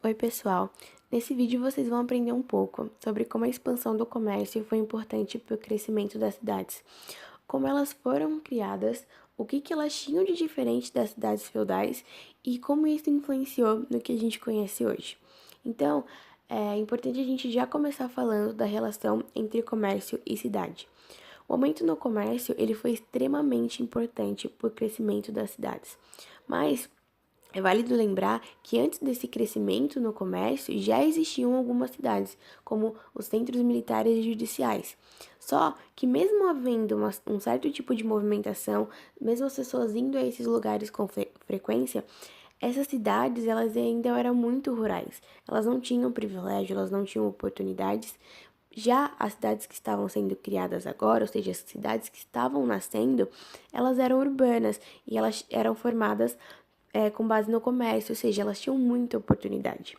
Oi, pessoal! Nesse vídeo vocês vão aprender um pouco sobre como a expansão do comércio foi importante para o crescimento das cidades, como elas foram criadas, o que elas tinham de diferente das cidades feudais e como isso influenciou no que a gente conhece hoje. Então, é importante a gente já começar falando da relação entre comércio e cidade. O aumento no comércio ele foi extremamente importante para o crescimento das cidades, mas é válido lembrar que antes desse crescimento no comércio já existiam algumas cidades, como os centros militares e judiciais. Só que mesmo havendo um certo tipo de movimentação, mesmo as pessoas indo a esses lugares com frequência, essas cidades elas ainda eram muito rurais. Elas não tinham privilégio, elas não tinham oportunidades. Já as cidades que estavam sendo criadas agora, ou seja, as cidades que estavam nascendo, elas eram urbanas e elas eram formadas com base no comércio, ou seja, elas tinham muita oportunidade.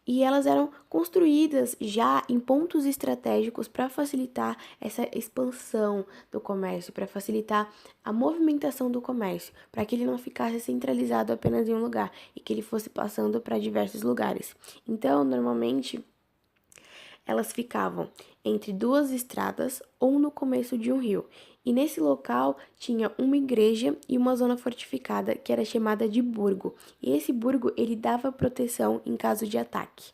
E elas eram construídas já em pontos estratégicos para facilitar essa expansão do comércio, para facilitar a movimentação do comércio, para que ele não ficasse centralizado apenas em um lugar e que ele fosse passando para diversos lugares. Então, normalmente, elas ficavam entre duas estradas ou no começo de um rio. E nesse local tinha uma igreja e uma zona fortificada que era chamada de burgo. E esse burgo ele dava proteção em caso de ataque.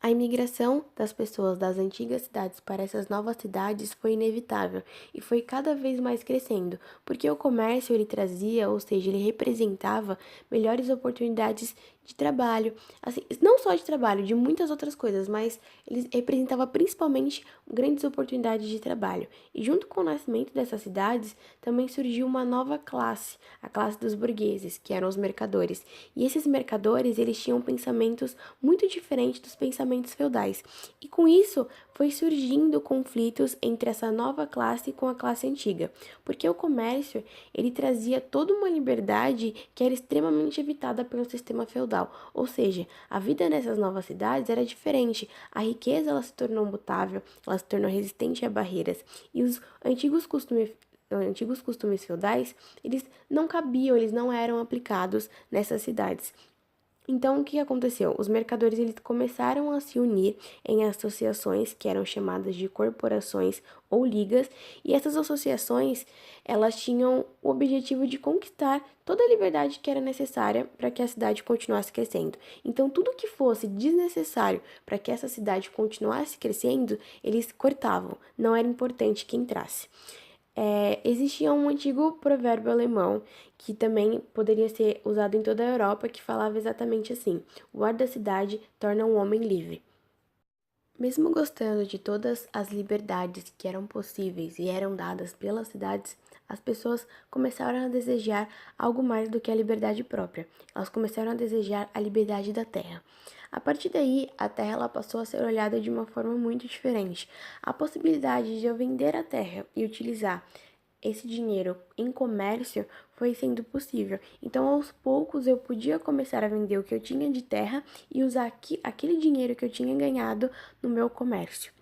A imigração das pessoas das antigas cidades para essas novas cidades foi inevitável e foi cada vez mais crescendo, porque o comércio ele trazia, ou seja, ele representava melhores oportunidades de trabalho, assim, não só de trabalho, de muitas outras coisas, mas ele representava principalmente grandes oportunidades de trabalho. E junto com o nascimento dessas cidades, também surgiu uma nova classe, a classe dos burgueses, que eram os mercadores. E esses mercadores, eles tinham pensamentos muito diferentes dos pensamentos feudais. E com isso, foi surgindo conflitos entre essa nova classe com a classe antiga, porque o comércio, ele trazia toda uma liberdade que era extremamente evitada pelo sistema feudal. Ou seja, a vida nessas novas cidades era diferente. A riqueza ela se tornou mutável, ela se tornou resistente a barreiras. E os antigos costumes feudais, eles não cabiam, eles não eram aplicados nessas cidades. Então, o que aconteceu? Os mercadores eles começaram a se unir em associações que eram chamadas de corporações ou ligas, e essas associações elas tinham o objetivo de conquistar toda a liberdade que era necessária para que a cidade continuasse crescendo. Então, tudo que fosse desnecessário para que essa cidade continuasse crescendo, eles cortavam, não era importante que entrasse. Existia um antigo provérbio alemão que também poderia ser usado em toda a Europa, que falava exatamente assim: o guarda da cidade torna um homem livre. Mesmo gostando de todas as liberdades que eram possíveis e eram dadas pelas cidades, as pessoas começaram a desejar algo mais do que a liberdade própria. Elas começaram a desejar a liberdade da terra. A partir daí, a terra ela passou a ser olhada de uma forma muito diferente. A possibilidade de eu vender a terra e utilizar esse dinheiro em comércio foi sendo possível. Então, aos poucos, eu podia começar a vender o que eu tinha de terra e usar aquele dinheiro que eu tinha ganhado no meu comércio.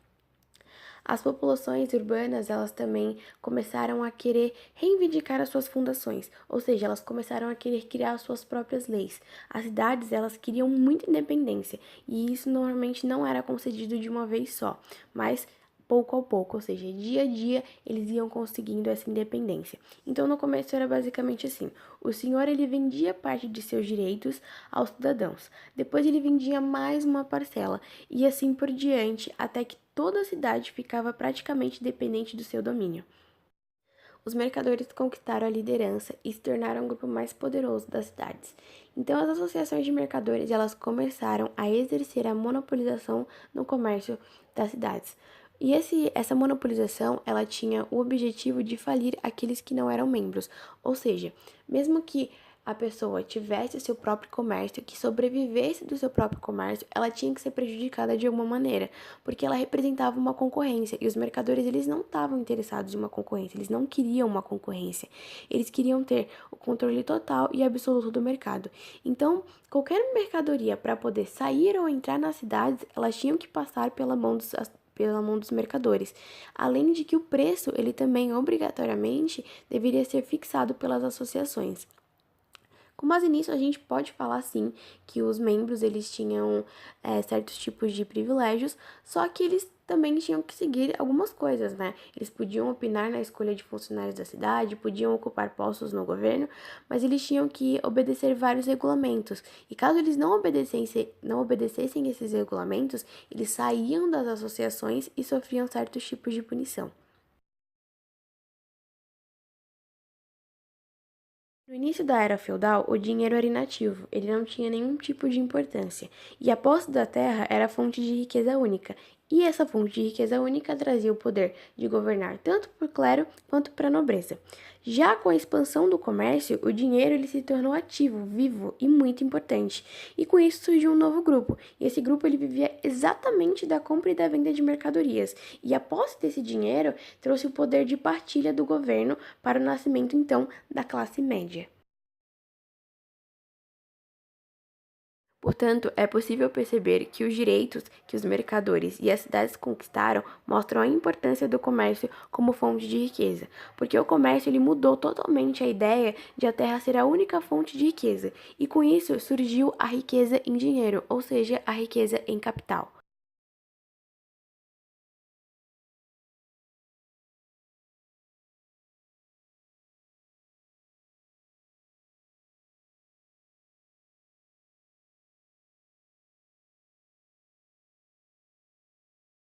As populações urbanas, elas também começaram a querer reivindicar as suas fundações, ou seja, elas começaram a querer criar as suas próprias leis. As cidades, elas queriam muita independência, e isso normalmente não era concedido de uma vez só, mas pouco a pouco, ou seja, dia a dia eles iam conseguindo essa independência. Então no começo era basicamente assim: o senhor ele vendia parte de seus direitos aos cidadãos, depois ele vendia mais uma parcela e assim por diante, até que toda a cidade ficava praticamente dependente do seu domínio. Os mercadores conquistaram a liderança e se tornaram o grupo mais poderoso das cidades. Então, as associações de mercadores elas começaram a exercer a monopolização no comércio das cidades. E essa monopolização, ela tinha o objetivo de falir aqueles que não eram membros. Ou seja, mesmo que a pessoa tivesse seu próprio comércio, que sobrevivesse do seu próprio comércio, ela tinha que ser prejudicada de alguma maneira, porque ela representava uma concorrência, e os mercadores eles não estavam interessados em uma concorrência, eles não queriam uma concorrência, eles queriam ter o controle total e absoluto do mercado. Então, qualquer mercadoria para poder sair ou entrar nas cidades, elas tinham que passar pela mão dos mercadores. Além de que o preço, ele também obrigatoriamente deveria ser fixado pelas associações. Com base nisso, a gente pode falar sim que os membros eles tinham certos tipos de privilégios, só que eles também tinham que seguir algumas coisas, né? Eles podiam opinar na escolha de funcionários da cidade, podiam ocupar postos no governo, mas eles tinham que obedecer vários regulamentos. E caso eles não obedecessem esses regulamentos, eles saíam das associações e sofriam certos tipos de punição. No início da era feudal, o dinheiro era inativo, ele não tinha nenhum tipo de importância, e a posse da terra era fonte de riqueza única, e essa fonte de riqueza única trazia o poder de governar tanto para o clero quanto para a nobreza. Já com a expansão do comércio, o dinheiro ele se tornou ativo, vivo e muito importante, e com isso surgiu um novo grupo, e esse grupo ele vivia exatamente da compra e da venda de mercadorias, e a posse desse dinheiro trouxe o poder de partilha do governo para o nascimento então da classe média. Portanto, é possível perceber que os direitos que os mercadores e as cidades conquistaram mostram a importância do comércio como fonte de riqueza, porque o comércio ele mudou totalmente a ideia de a terra ser a única fonte de riqueza, e com isso surgiu a riqueza em dinheiro, ou seja, a riqueza em capital.